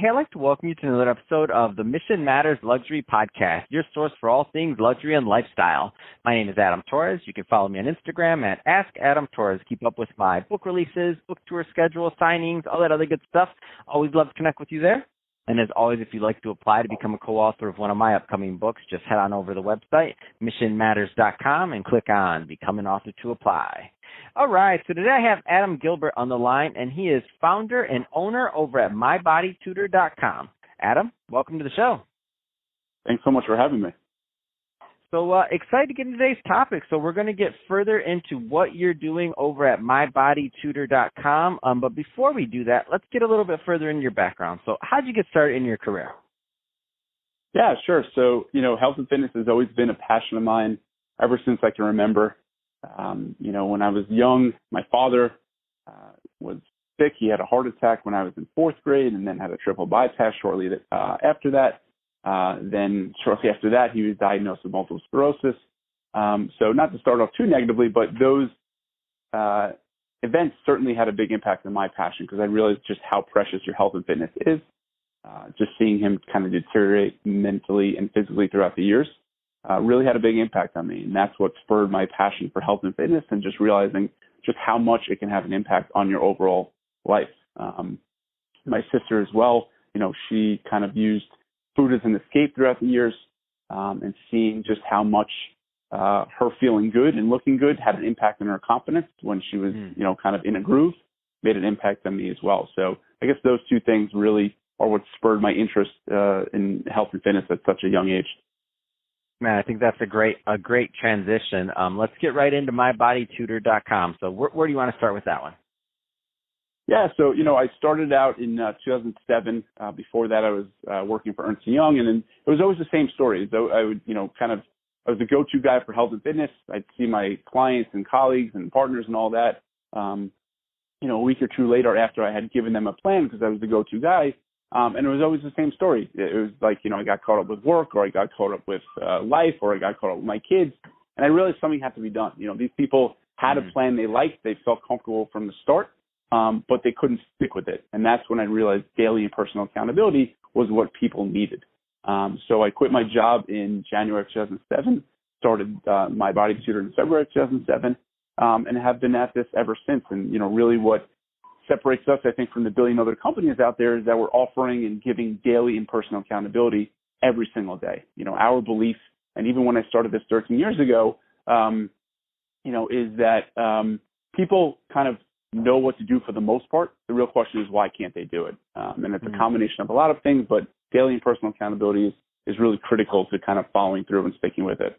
Hey, I'd like to welcome you to another episode of the Mission Matters Luxury Podcast, your source for all things luxury and lifestyle. My name is Adam Torres. You can follow me on Instagram at AskAdamTorres. Keep up with my book releases, book tour schedule, signings, all that other good stuff. Always love to connect with you there. And as always, if you'd like to apply to become a co-author of one of my upcoming books, just head on over to the website, missionmatters.com, and click on Become an Author to apply. All right, so today I have Adam Gilbert on the line, and he is founder and owner over at mybodytutor.com. Adam, welcome to the show. Thanks so much for having me. So excited to get into today's topic. So we're going to get further into what you're doing over at mybodytutor.com. But before we do that, let's get a little bit further into your background. So how did you get started in your career? Yeah, sure. So, health and fitness has always been a passion of mine ever since I can remember. When I was young, my father was sick. He had a heart attack when I was in fourth grade and then had a triple bypass shortly after that. Then shortly after that, he was diagnosed with multiple sclerosis. So not to start off too negatively, but those events certainly had a big impact on my passion because I realized just how precious your health and fitness is. Just seeing him kind of deteriorate mentally and physically throughout the years really had a big impact on me. And that's what spurred my passion for health and fitness and just realizing just how much it can have an impact on your overall life. My sister as well, she kind of used food as an escape throughout the years, and seeing just how much her feeling good and looking good had an impact on her confidence when she was, kind of in a groove, made an impact on me as well. So I guess those two things really are what spurred my interest in health and fitness at such a young age. Man, I think that's a great transition. Let's get right into mybodytutor.com. So where do you want to start with that one? Yeah, so, I started out in 2007. Before that, I was working for Ernst & Young, and then it was always the same story. So I would, I was the go-to guy for health and fitness. I'd see my clients and colleagues and partners and all that. A week or two later after I had given them a plan because I was the go-to guy, and it was always the same story. It was like, I got caught up with work, or I got caught up with life, or I got caught up with my kids, and I realized something had to be done. These people had a plan they liked. They felt comfortable from the start. But they couldn't stick with it. And that's when I realized daily and personal accountability was what people needed. So I quit my job in January of 2007, started My Body Tutor in February of 2007, and have been at this ever since. And, really what separates us, I think, from the billion other companies out there is that we're offering and giving daily and personal accountability every single day. Our belief, and even when I started this 13 years ago, is that people kind of know what to do for the most part. The real question is, why can't they do it? And it's a combination of a lot of things, but daily and personal accountability is really critical to kind of following through and sticking with it.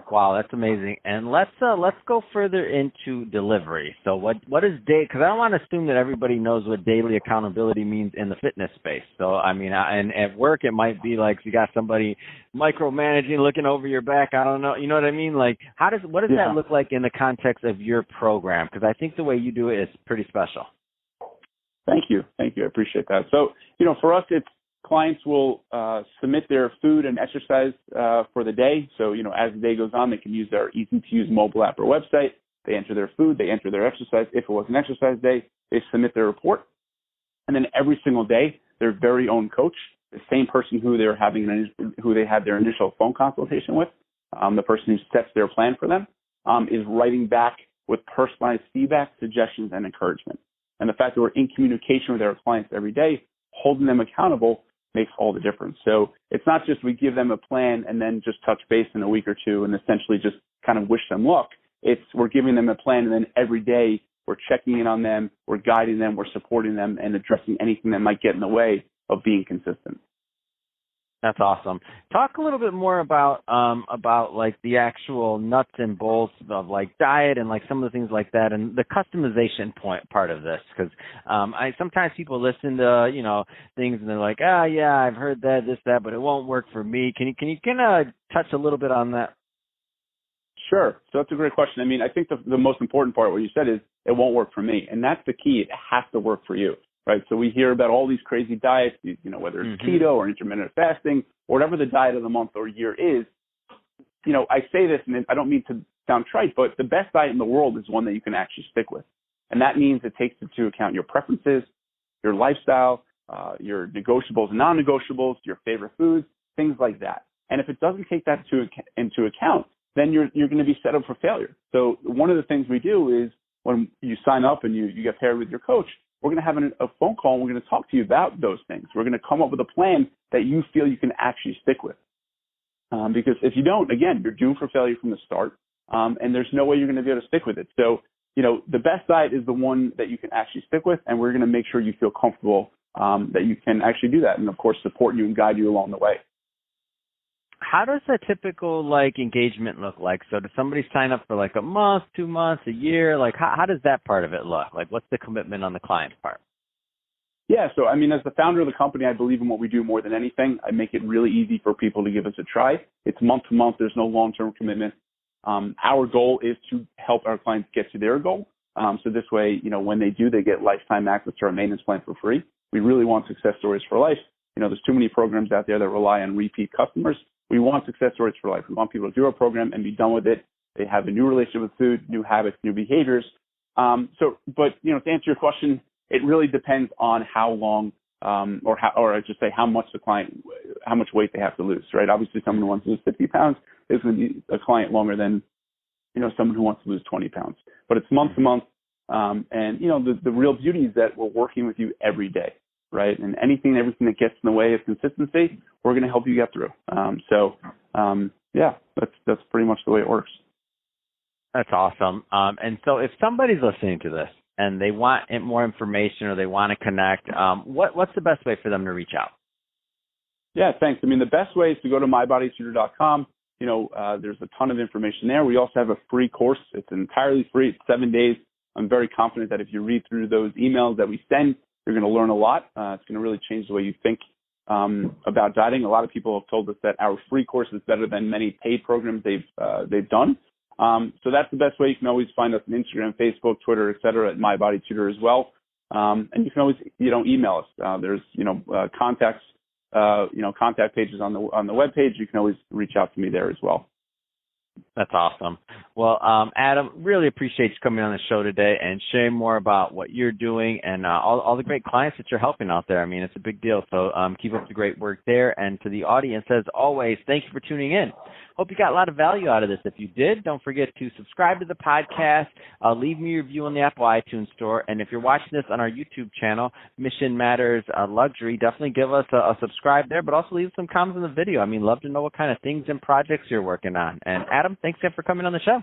Wow, that's amazing. And let's go further into delivery. So what is because I don't want to assume that everybody knows what daily accountability means in the fitness space. So and at work it might be like you got somebody micromanaging, looking over your back. I don't know, you know what I mean? Like what does that look like in the context of your program? Because I think the way you do it is pretty special. Thank you. I appreciate that. So for us, it's clients will submit their food and exercise for the day. So, as the day goes on, they can use their easy-to-use mobile app or website. They enter their food. They enter their exercise. If it was an exercise day, they submit their report. And then every single day, their very own coach, the same person who they had their initial phone consultation with, the person who sets their plan for them, is writing back with personalized feedback, suggestions, and encouragement. And the fact that we're in communication with our clients every day, holding them accountable, makes all the difference. So it's not just we give them a plan and then just touch base in a week or two and essentially just kind of wish them luck. It's we're giving them a plan, and then every day we're checking in on them, we're guiding them, we're supporting them, and addressing anything that might get in the way of being consistent. That's awesome. Talk a little bit more about like the actual nuts and bolts of like diet and like some of the things like that, and the customization part of this, because sometimes people listen to things and they're like, yeah, I've heard that, this, that, but it won't work for me. Can you kind of touch a little bit on that? Sure. So that's a great question. I think the most important part, what you said, is it won't work for me, and that's the key. It has to work for you. Right. So we hear about all these crazy diets, whether it's keto or intermittent fasting or whatever the diet of the month or year is. I say this, and I don't mean to sound trite, but the best diet in the world is one that you can actually stick with. And that means it takes into account your preferences, your lifestyle, your negotiables and non-negotiables, your favorite foods, things like that. And if it doesn't take that into account, then you're going to be set up for failure. So one of the things we do is when you sign up and you get paired with your coach, we're going to have a phone call and we're going to talk to you about those things. We're going to come up with a plan that you feel you can actually stick with. Because if you don't, again, you're doomed for failure from the start, and there's no way you're going to be able to stick with it. So, the best diet is the one that you can actually stick with, and we're going to make sure you feel comfortable that you can actually do that, and of course support you and guide you along the way. How does a typical engagement look like? So does somebody sign up for a month, 2 months, a year? How does that part of it look? What's the commitment on the client's part? Yeah, so as the founder of the company, I believe in what we do more than anything. I make it really easy for people to give us a try. It's month to month. There's no long-term commitment. Our goal is to help our clients get to their goal. So this way, when they do, they get lifetime access to our maintenance plan for free. We really want success stories for life. There's too many programs out there that rely on repeat customers. We want success stories for life. We want people to do our program and be done with it. They have a new relationship with food, new habits, new behaviors. But to answer your question, it really depends on how long, or I should say how much how much weight they have to lose, right? Obviously, someone who wants to lose 50 pounds is going to be a client longer than, someone who wants to lose 20 pounds. But it's month to month. And the real beauty is that we're working with you every day, right? And everything that gets in the way of consistency, we're going to help you get through. That's pretty much the way it works. That's awesome. And so if somebody's listening to this and they want more information or they want to connect, what's the best way for them to reach out? Yeah, thanks. The best way is to go to mybodytutor.com. There's a ton of information there. We also have a free course. It's entirely free. It's 7 days. I'm very confident that if you read through those emails that we send, you're going to learn a lot. It's going to really change the way you think about dieting. A lot of people have told us that our free course is better than many paid programs they've done. So that's the best way. You can always find us on Instagram, Facebook, Twitter, et cetera, at mybodytutor as well. And you can always, email us. There's, contact pages on the webpage. You can always reach out to me there as well. That's awesome. Well, Adam, really appreciate you coming on the show today and sharing more about what you're doing and all the great clients that you're helping out there. It's a big deal. So keep up the great work there. And to the audience, as always, thank you for tuning in. Hope you got a lot of value out of this. If you did, don't forget to subscribe to the podcast. Leave me a review on the Apple iTunes Store. And if you're watching this on our YouTube channel, Mission Matters Luxury, definitely give us a subscribe there, but also leave some comments on the video. Love to know what kind of things and projects you're working on. And Adam, thanks again for coming on the show.